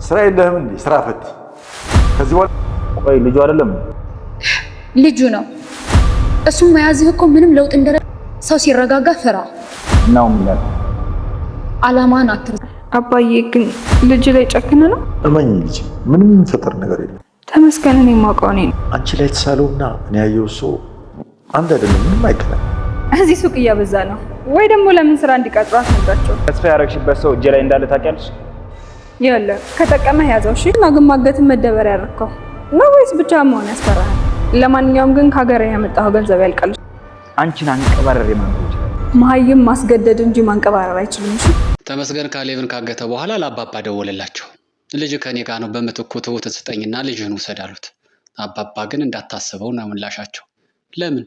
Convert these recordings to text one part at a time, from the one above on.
ስራ የለህም እንዴ? ስራ ፈት ከዚህ በኋላ ቆይ ልጁ አይደለም ልጁ ነው። እሱም መያዝህ እኮ ምንም ለውጥ እንደረ ሰው ሲረጋጋ ፍራ ነው የሚላል። አላማን አትርሳ። አባዬ ግን ልጅ ላይ ጨክነ ነው። እመኝ ልጅ ምንም የሚፈጠር ነገር የለም። ተመስገን እኔ የማውቀው እኔ ነው። አንቺ ላይ ተሳለውና እኔ ያየው ሰው አንድ አይደለም፣ ምንም አይከላም። እዚህ ሱቅ እያበዛ ነው ወይ ደግሞ ለምን ስራ እንዲቀጥሩ አትነግራቸው። ተስፋ ያረግሽበት ሰው እጄ ላይ እንዳለ ታውቂያለሽ? ያለ ከጠቀመህ ያዘው። እሺ ማግማገትን መደበር ያደረከው ነው ወይስ ብቻ መሆን ያስፈራል? ለማንኛውም ግን ከሀገር ያመጣው ገንዘብ ያልቃል። አንቺን አንቀባረር የማንገው መሀይም ማስገደድ እንጂ ማንቀባረር አይችልም። እሺ ተመስገን ካሌብን ካገተ በኋላ ለአባባ ደወለላቸው። ልጅ ከኔ ጋር ነው፣ በምትኩ ትሁትን ስጠኝና ልጅህን ውሰድ አሉት። አባባ ግን እንዳታስበው ነው ምላሻቸው። ለምን?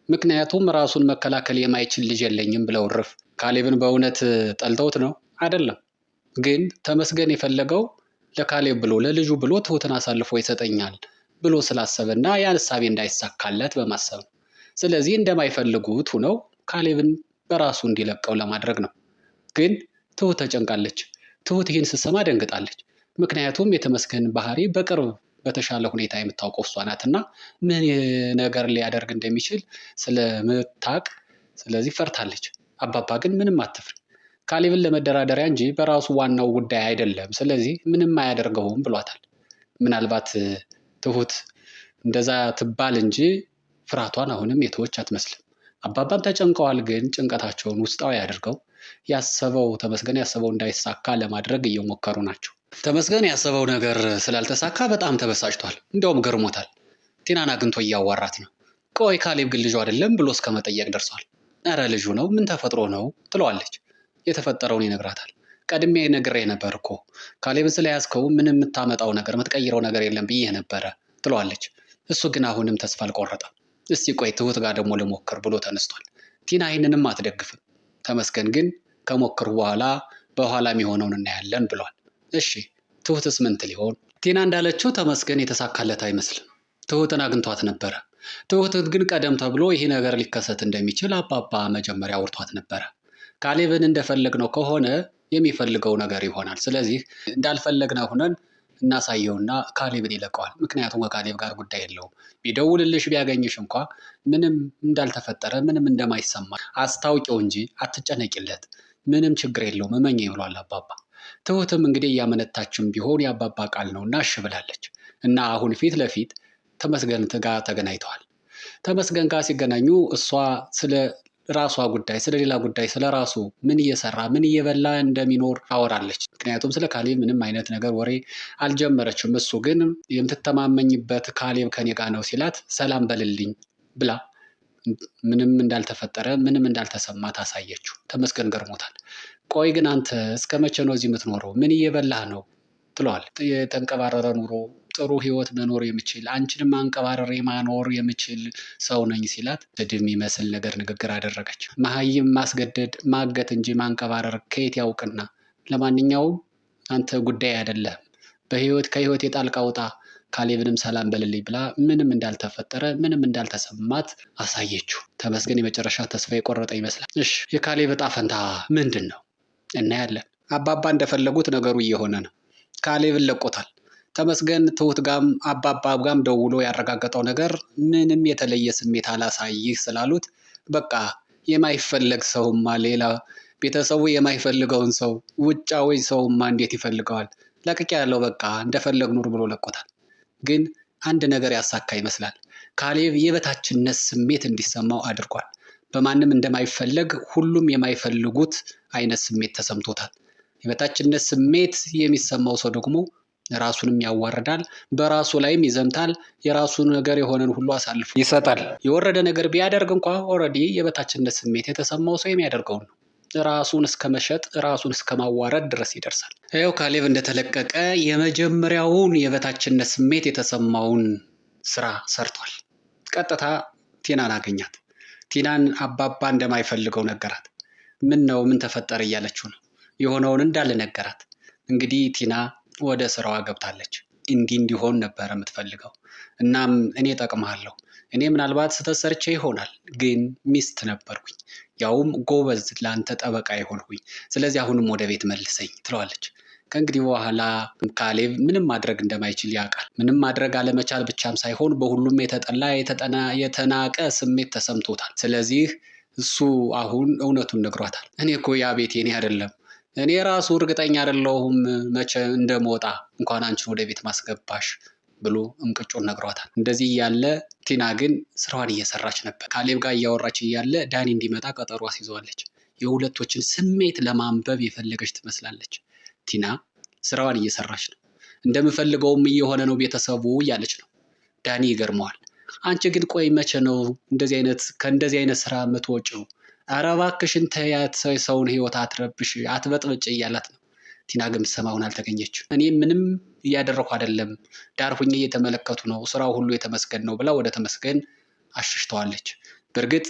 ምክንያቱም ራሱን መከላከል የማይችል ልጅ የለኝም ብለው እርፍ። ካሌብን በእውነት ጠልተውት ነው አይደለም። ግን ተመስገን የፈለገው ለካሌብ ብሎ ለልጁ ብሎ ትሁትን አሳልፎ ይሰጠኛል ብሎ ስላሰበና ያን ሐሳቤ እንዳይሳካለት በማሰብ ነው። ስለዚህ እንደማይፈልጉት ሆነው ካሌብን በራሱ እንዲለቀው ለማድረግ ነው። ግን ትሁት ተጨንቃለች። ትሁት ይህን ስትሰማ ደንግጣለች። ምክንያቱም የተመስገን ባህሪ በቅርብ በተሻለ ሁኔታ የምታውቀው እሷ ናትና ምን ነገር ሊያደርግ እንደሚችል ስለምታውቅ ስለዚህ ፈርታለች። አባባ ግን ምንም አትፍሪ፣ ካሌብን ለመደራደሪያ እንጂ በራሱ ዋናው ጉዳይ አይደለም፣ ስለዚህ ምንም አያደርገውም ብሏታል። ምናልባት ትሁት እንደዛ ትባል እንጂ ፍርሃቷን አሁንም የተወች አትመስልም። አባባም ተጨንቀዋል። ግን ጭንቀታቸውን ውስጣዊ አድርገው ያሰበው ተመስገን ያሰበው እንዳይሳካ ለማድረግ እየሞከሩ ናቸው። ተመስገን ያሰበው ነገር ስላልተሳካ በጣም ተበሳጭቷል። እንደውም ገርሞታል። ቲናን አግኝቶ እያዋራት ነው። ቆይ ካሌብ ግን ልጁ አይደለም ብሎ እስከ መጠየቅ ደርሷል። ኧረ ልጁ ነው፣ ምን ተፈጥሮ ነው ትለዋለች። የተፈጠረውን ይነግራታል። ቀድሜ ነግሬ ነበር እኮ ካሌብን ስለያዝከው ምንም የምታመጣው ነገር የምትቀይረው ነገር የለም ብዬ ነበረ ትለዋለች። እሱ ግን አሁንም ተስፋ አልቆረጠም። እስቲ ቆይ ትሁት ጋር ደግሞ ልሞክር ብሎ ተነስቷል። ቲና ይህንንም አትደግፍም። ተመስገን ግን ከሞክሩ በኋላ የሚሆነውን እናያለን ብሏል። እሺ ትሁትስ ምን ትል ይሆን? ቲና እንዳለችው ተመስገን የተሳካለት አይመስልም። ትሁትን አግኝቷት ነበረ። ትሁት ግን ቀደም ተብሎ ይሄ ነገር ሊከሰት እንደሚችል አባባ መጀመሪያ አውርቷት ነበረ። ካሌብን እንደፈለግነው ከሆነ የሚፈልገው ነገር ይሆናል። ስለዚህ እንዳልፈለግነው ሆነን እናሳየውና ካሌብን ይለቀዋል። ምክንያቱም ከካሌብ ጋር ጉዳይ የለውም። ቢደውልልሽ ቢያገኝሽ እንኳ ምንም እንዳልተፈጠረ ምንም እንደማይሰማ አስታውቂው እንጂ አትጨነቂለት፣ ምንም ችግር የለውም እመኝ ብሏል አባባ። ትሁትም እንግዲህ እያመነታችም ቢሆን የአባባ ቃል ነውና እሺ ብላለች። እና አሁን ፊት ለፊት ተመስገን ጋር ተገናኝተዋል። ተመስገን ጋር ሲገናኙ እሷ ስለ ራሷ ጉዳይ ስለ ሌላ ጉዳይ ስለ ራሱ ምን እየሰራ ምን እየበላ እንደሚኖር አወራለች። ምክንያቱም ስለ ካሌብ ምንም አይነት ነገር ወሬ አልጀመረችም። እሱ ግን የምትተማመኝበት ካሌብ ከኔ ጋር ነው ሲላት ሰላም በልልኝ ብላ ምንም እንዳልተፈጠረ ምንም እንዳልተሰማት አሳየችው። ተመስገን ገርሞታል። ቆይ ግን አንተ እስከ መቼ ነው እዚህ የምትኖረው? ምን እየበላህ ነው ትለዋል። የተንቀባረረ ኑሮ ጥሩ ህይወት መኖር የምችል አንቺንም አንቀባረሬ ማኖር የምችል ሰው ነኝ ሲላት ስድብ የሚመስል ንግግር አደረገች። መሀይም ማስገደድ ማገት እንጂ ማንቀባረር ከየት ያውቅና፣ ለማንኛውም አንተ ጉዳይ አይደለም፣ ከህይወት የጣልቃ ውጣ፣ ካሌብንም ሰላም በልልኝ ብላ ምንም እንዳልተፈጠረ ምንም እንዳልተሰማት አሳየችው። ተመስገን የመጨረሻ ተስፋ የቆረጠ ይመስላል። እሺ የካሌብ ዕጣ ፈንታ ምንድን ነው? እናያለን። አባባ እንደፈለጉት ነገሩ እየሆነ ነው። ካሌብን ለቆታል። ተመስገን ትሁት ጋም አባባ ጋም ደውሎ ያረጋገጠው ነገር ምንም የተለየ ስሜት አላሳይህ ስላሉት በቃ የማይፈለግ ሰውማ ሌላ ቤተሰቡ የማይፈልገውን ሰው ውጫዊ ሰውማ እንዴት ይፈልገዋል? ለቅቄ ያለው በቃ እንደፈለግ ኑር ብሎ ለቆታል። ግን አንድ ነገር ያሳካ ይመስላል። ካሌብ የበታችነት ስሜት እንዲሰማው አድርጓል። በማንም እንደማይፈለግ ሁሉም የማይፈልጉት አይነት ስሜት ተሰምቶታል። የበታችነት ስሜት የሚሰማው ሰው ደግሞ ራሱንም ያዋርዳል፣ በራሱ ላይም ይዘምታል፣ የራሱ ነገር የሆነን ሁሉ አሳልፎ ይሰጣል። የወረደ ነገር ቢያደርግ እንኳ ኦልሬዲ የበታችነት ስሜት የተሰማው ሰው የሚያደርገውን ነው። ራሱን እስከ መሸጥ ራሱን እስከ ማዋረድ ድረስ ይደርሳል። ይኸው ካሌብ እንደተለቀቀ የመጀመሪያውን የበታችነት ስሜት የተሰማውን ስራ ሰርቷል። ቀጥታ ቲናን አገኛት። ቲናን አባባ እንደማይፈልገው ነገራት። ምን ነው ምን ተፈጠረ እያለችው ነው። የሆነውን እንዳለ ነገራት። እንግዲህ ቲና ወደ ስራዋ ገብታለች። እንዲሆን ነበር የምትፈልገው። እናም እኔ እጠቅምሃለሁ፣ እኔ ምናልባት ስህተት ሰርቼ ይሆናል፣ ግን ሚስት ነበርኩኝ፣ ያውም ጎበዝ ለአንተ ጠበቃ የሆንኩኝ፣ ስለዚህ አሁንም ወደ ቤት መልሰኝ ትለዋለች። ከእንግዲህ በኋላ ካሌብ ምንም ማድረግ እንደማይችል ያውቃል። ምንም ማድረግ አለመቻል ብቻም ሳይሆን በሁሉም የተናቀ ስሜት ተሰምቶታል። ስለዚህ እሱ አሁን እውነቱን ነግሯታል። እኔ እኮ ያ ቤት የኔ አይደለም፣ እኔ ራሱ እርግጠኛ አይደለሁም መቼ እንደምወጣ እንኳን አንቺን ወደ ቤት ማስገባሽ ብሎ እንቅጩን ነግሯታል። እንደዚህ እያለ ቲና ግን ስራዋን እየሰራች ነበር። ካሌብ ጋር እያወራች እያለ ዳኒ እንዲመጣ ቀጠሮ አስይዘዋለች። የሁለቶችን ስሜት ለማንበብ የፈለገች ትመስላለች። ቲና ስራዋን እየሰራች ነው። እንደምፈልገውም እየሆነ ነው ቤተሰቡ እያለች ነው። ዳኒ ይገርመዋል። አንቺ ግን ቆይ መቼ ነው ከእንደዚህ አይነት ስራ የምትወጪው? ኧረ እባክሽን ተያት፣ ሰውን ህይወት አትረብሽ፣ አትበጥብጭ እያላት ነው። ቲና ግን ሰማውን አልተገኘችም። እኔ ምንም እያደረኩ አይደለም፣ ዳር ሁኜ እየተመለከቱ ነው፣ ስራው ሁሉ የተመስገን ነው ብላ ወደ ተመስገን አሽሽተዋለች። በእርግጥ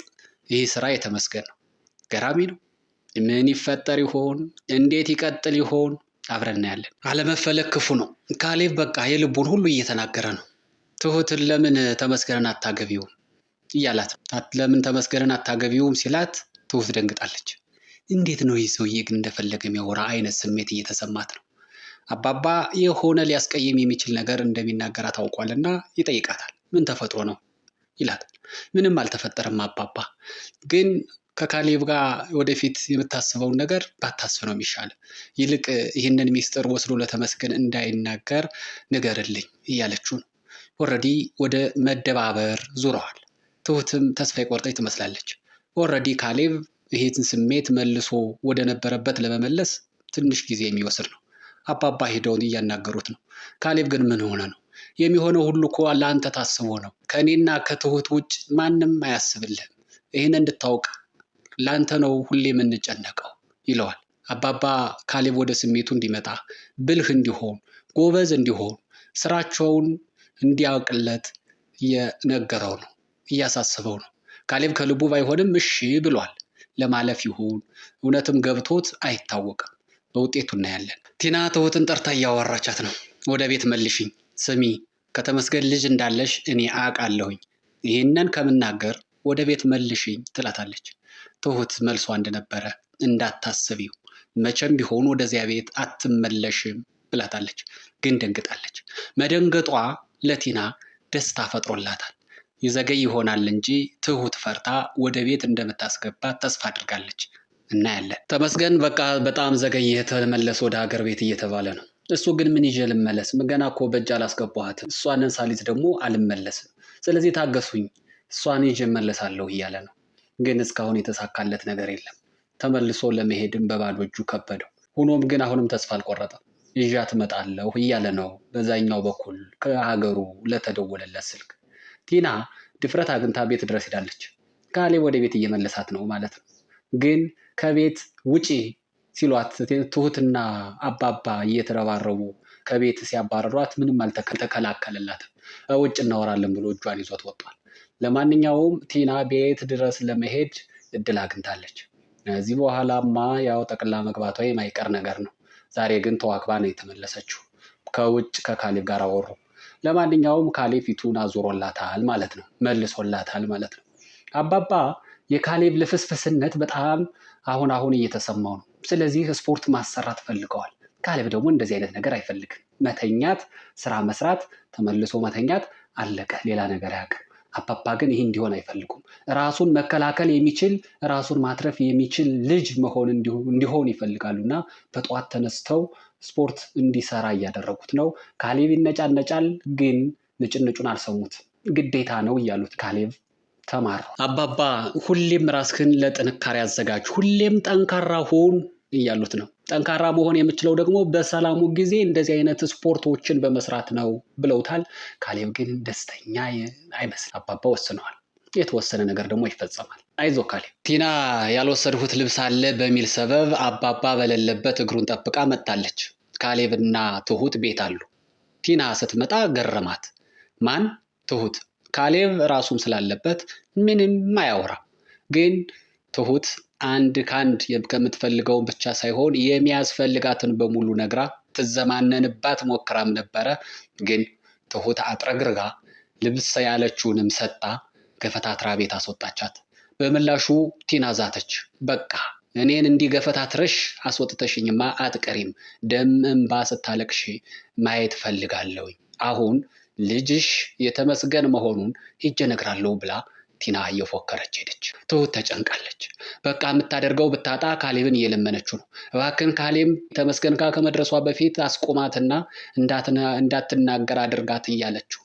ይህ ስራ የተመስገን ነው። ገራሚ ነው። ምን ይፈጠር ይሆን? እንዴት ይቀጥል ይሆን? አብረን እናያለን። አለመፈለግ ክፉ ነው። ካሌብ በቃ የልቡን ሁሉ እየተናገረ ነው። ትሁትን ለምን ተመስገንን አታገቢውም እያላት ነው። ለምን ተመስገንን አታገቢውም ሲላት ትሁት ደንግጣለች። እንዴት ነው ይህ ሰውዬ ግን እንደፈለገ የሚያወራ አይነት ስሜት እየተሰማት ነው። አባባ የሆነ ሊያስቀይም የሚችል ነገር እንደሚናገራ ታውቋልና ይጠይቃታል። ምን ተፈጥሮ ነው ይላታል። ምንም አልተፈጠረም አባባ፣ ግን ከካሌብ ጋር ወደፊት የምታስበውን ነገር ባታስብ ነው የሚሻል። ይልቅ ይህንን ሚስጥር ወስዶ ለተመስገን እንዳይናገር ንገርልኝ እያለችው ነው። ኦልሬዲ ወደ መደባበር ዙረዋል። ትሁትም ተስፋ የቆረጠች ትመስላለች። ኦልሬዲ ካሌብ ይሄን ስሜት መልሶ ወደ ነበረበት ለመመለስ ትንሽ ጊዜ የሚወስድ ነው። አባባ ሄደውን እያናገሩት ነው። ካሌብ ግን ምን ሆነ ነው? የሚሆነው ሁሉ እኮ ለአንተ ታስቦ ነው። ከእኔና ከትሁት ውጭ ማንም አያስብልህም። ይህን እንድታውቅ ለአንተ ነው ሁሌ የምንጨነቀው ይለዋል። አባባ ካሌብ ወደ ስሜቱ እንዲመጣ፣ ብልህ እንዲሆን፣ ጎበዝ እንዲሆን፣ ስራቸውን እንዲያውቅለት እየነገረው ነው፣ እያሳስበው ነው። ካሌብ ከልቡ ባይሆንም እሺ ብሏል። ለማለፍ ይሁን እውነትም ገብቶት አይታወቅም። በውጤቱ እናያለን። ቲና ትሁትን ጠርታ እያወራቻት ነው። ወደ ቤት መልሽኝ፣ ስሚ ከተመስገን ልጅ እንዳለሽ እኔ አውቃለሁኝ፣ ይህንን ከምናገር ወደ ቤት መልሽኝ ትላታለች። ትሁት መልሷ እንደነበረ እንዳታስቢው፣ መቼም ቢሆን ወደዚያ ቤት አትመለሽም ብላታለች። ግን ደንግጣለች። መደንገጧ ለቲና ደስታ ፈጥሮላታል። ይዘገይ ይሆናል እንጂ ትሁት ፈርታ ወደ ቤት እንደምታስገባት ተስፋ አድርጋለች። እናያለን። ተመስገን በቃ በጣም ዘገየ፣ ተመለስ ወደ ሀገር ቤት እየተባለ ነው። እሱ ግን ምን ይዤ ልመለስ? ገና እኮ በእጅ አላስገባኋትም። እሷንን ሳሊዝ ደግሞ አልመለስም። ስለዚህ ታገሱኝ፣ እሷን ይዤ እመለሳለሁ እያለ ነው። ግን እስካሁን የተሳካለት ነገር የለም። ተመልሶ ለመሄድም በባዶ እጁ ከበደው። ሆኖም ግን አሁንም ተስፋ አልቆረጠም። ይዣት እመጣለሁ እያለ ነው። በዛኛው በኩል ከሀገሩ ለተደወለለት ስልክ ቲና ድፍረት አግኝታ ቤት ድረስ ሄዳለች። ካሌብ ወደ ቤት እየመለሳት ነው ማለት ነው። ግን ከቤት ውጪ ሲሏት ትሁትና አባባ እየተረባረቡ ከቤት ሲያባረሯት ምንም አልተከላከለላትም። ውጭ እናወራለን ብሎ እጇን ይዞት ወጥቷል። ለማንኛውም ቲና ቤት ድረስ ለመሄድ እድል አግኝታለች። ከዚህ በኋላማ ያው ጠቅላ መግባቷ የማይቀር ነገር ነው። ዛሬ ግን ተዋክባ ነው የተመለሰችው። ከውጭ ከካሌብ ጋር አወሩ። ለማንኛውም ካሌብ ፊቱን አዞሮላታል ማለት ነው፣ መልሶላታል ማለት ነው። አባባ የካሌብ ልፍስፍስነት በጣም አሁን እየተሰማው ነው። ስለዚህ ስፖርት ማሰራት ፈልገዋል። ካሌብ ደግሞ እንደዚህ አይነት ነገር አይፈልግም። መተኛት፣ ስራ መስራት፣ ተመልሶ መተኛት፣ አለቀ። ሌላ ነገር አያውቅም። አባባ ግን ይህ እንዲሆን አይፈልጉም። ራሱን መከላከል የሚችል ራሱን ማትረፍ የሚችል ልጅ መሆን እንዲሆን ይፈልጋሉና በጠዋት ተነስተው ስፖርት እንዲሰራ እያደረጉት ነው። ካሌብ ይነጫነጫል፣ ግን ንጭንጩን አልሰሙት። ግዴታ ነው እያሉት ካሌብ ተማረው። አባባ ሁሌም ራስህን ለጥንካሬ አዘጋጅ፣ ሁሌም ጠንካራ ሁን እያሉት ነው። ጠንካራ መሆን የምችለው ደግሞ በሰላሙ ጊዜ እንደዚህ አይነት ስፖርቶችን በመስራት ነው ብለውታል። ካሌብ ግን ደስተኛ አይመስልም። አባባ ወስነዋል። የተወሰነ ነገር ደግሞ ይፈጸማል። አይዞ ካሌብ። ቲና ያልወሰድሁት ልብስ አለ በሚል ሰበብ አባባ በሌለበት እግሩን ጠብቃ መጣለች። ካሌብና ትሁት ቤት አሉ። ቲና ስትመጣ ገረማት። ማን? ትሁት። ካሌብ ራሱም ስላለበት ምንም አያወራም። ግን ትሁት አንድ ከአንድ ከምትፈልገው ብቻ ሳይሆን የሚያስፈልጋትን በሙሉ ነግራ ትዘማነንባት ሞክራም ነበረ። ግን ትሁት አጥረግርጋ ልብስ ያለችውንም ሰጣ ገፈታትራ ቤት አስወጣቻት። በምላሹ ቲና ዛተች። በቃ እኔን እንዲገፈታትረሽ አስወጥተሽኝማ አትቀሪም። ደም እንባ ስታለቅሽ ማየት ፈልጋለሁኝ። አሁን ልጅሽ የተመስገን መሆኑን ሂጄ እነግራለሁ ብላ ቲና እየፎከረች ሄደች። ትሁት ተጨንቃለች። በቃ የምታደርገው ብታጣ ካሌብን እየለመነችው ነው። እባክን ካሌብ ተመስገን ጋር ከመድረሷ በፊት አስቆማትና እንዳትናገር አድርጋት እያለችው።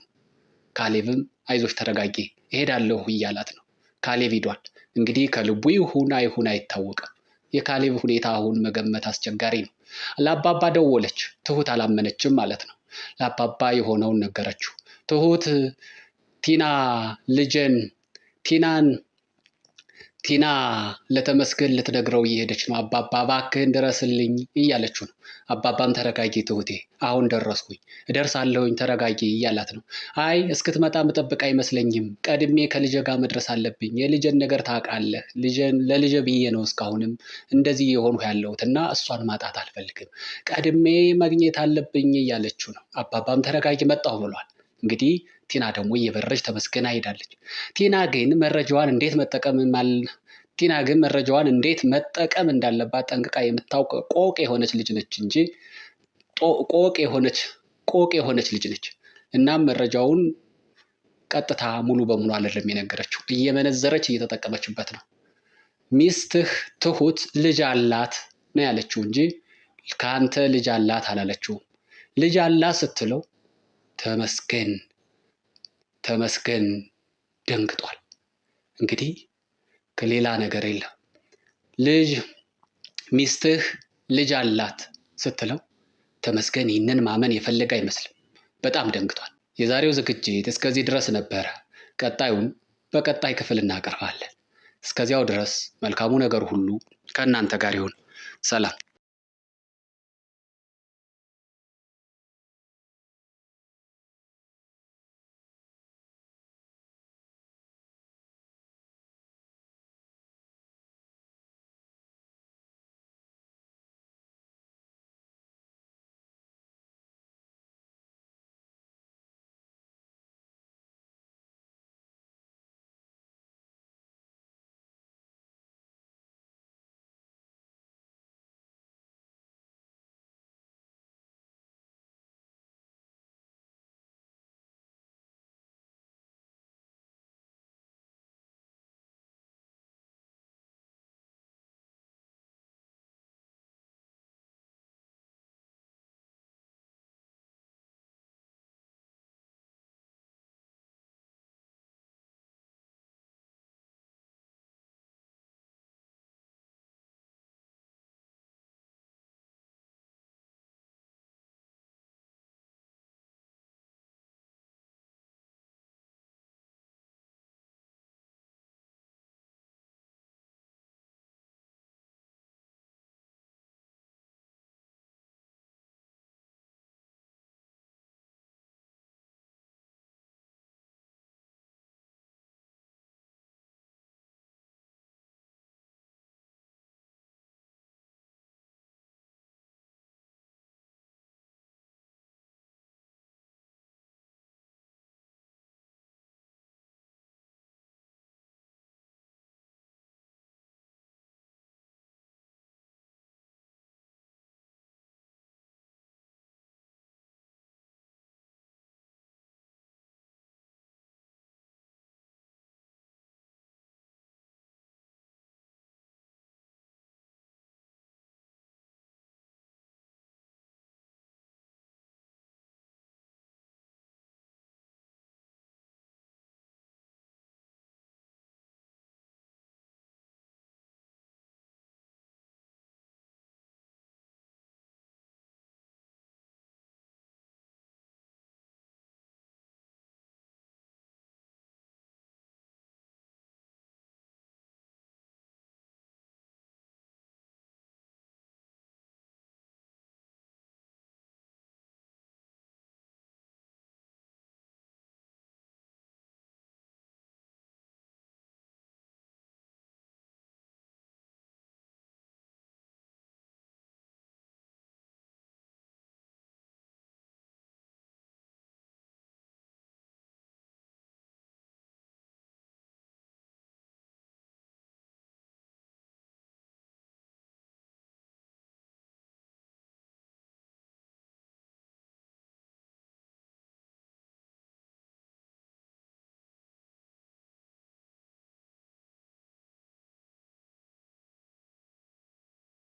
ካሌብም አይዞሽ ተረጋጊ እሄዳለሁ እያላት ነው። ካሌብ ሂዷል። እንግዲህ ከልቡ ይሁን አይሁን አይታወቅም። የካሌብ ሁኔታ አሁን መገመት አስቸጋሪ ነው። ለአባባ ደወለች። ትሁት አላመነችም ማለት ነው። ለአባባ የሆነውን ነገረችው። ትሁት ቲና ለተመስገን ልትነግረው እየሄደች ነው። አባባ እባክህን ድረስልኝ እያለችው ነው። አባባም ተረጋጊ ትሁቴ፣ አሁን ደረስኩኝ፣ እደርሳለሁኝ፣ ተረጋጊ እያላት ነው። አይ እስክትመጣ መጠበቅ አይመስለኝም፣ ቀድሜ ከልጄ ጋር መድረስ አለብኝ። የልጄን ነገር ታውቃለህ፣ ለልጄ ብዬ ነው እስካሁንም እንደዚህ የሆንሁ ያለሁት እና እሷን ማጣት አልፈልግም፣ ቀድሜ ማግኘት አለብኝ እያለችው ነው። አባባም ተረጋጊ መጣሁ ብሏል። እንግዲህ ቲና ደግሞ እየበረረች ተመስገን ሄዳለች። ቲና ግን መረጃዋን እንዴት መጠቀም እንዳለባት ጠንቅቃ የምታውቅ ቆቅ የሆነች ልጅ ነች እንጂ ቆቅ የሆነች ልጅ ነች። እናም መረጃውን ቀጥታ ሙሉ በሙሉ አይደለም የነገረችው፣ እየመነዘረች እየተጠቀመችበት ነው። ሚስትህ ትሁት ልጅ አላት ነው ያለችው እንጂ ከአንተ ልጅ አላት አላለችውም። ልጅ አላት ስትለው ተመስገን ደንግጧል። እንግዲህ ከሌላ ነገር የለም። ሚስትህ ልጅ አላት ስትለው ተመስገን ይህንን ማመን የፈለገ አይመስልም። በጣም ደንግጧል። የዛሬው ዝግጅት እስከዚህ ድረስ ነበረ። ቀጣዩን በቀጣይ ክፍል እናቀርባለን። እስከዚያው ድረስ መልካሙ ነገር ሁሉ ከእናንተ ጋር ይሁን። ሰላም።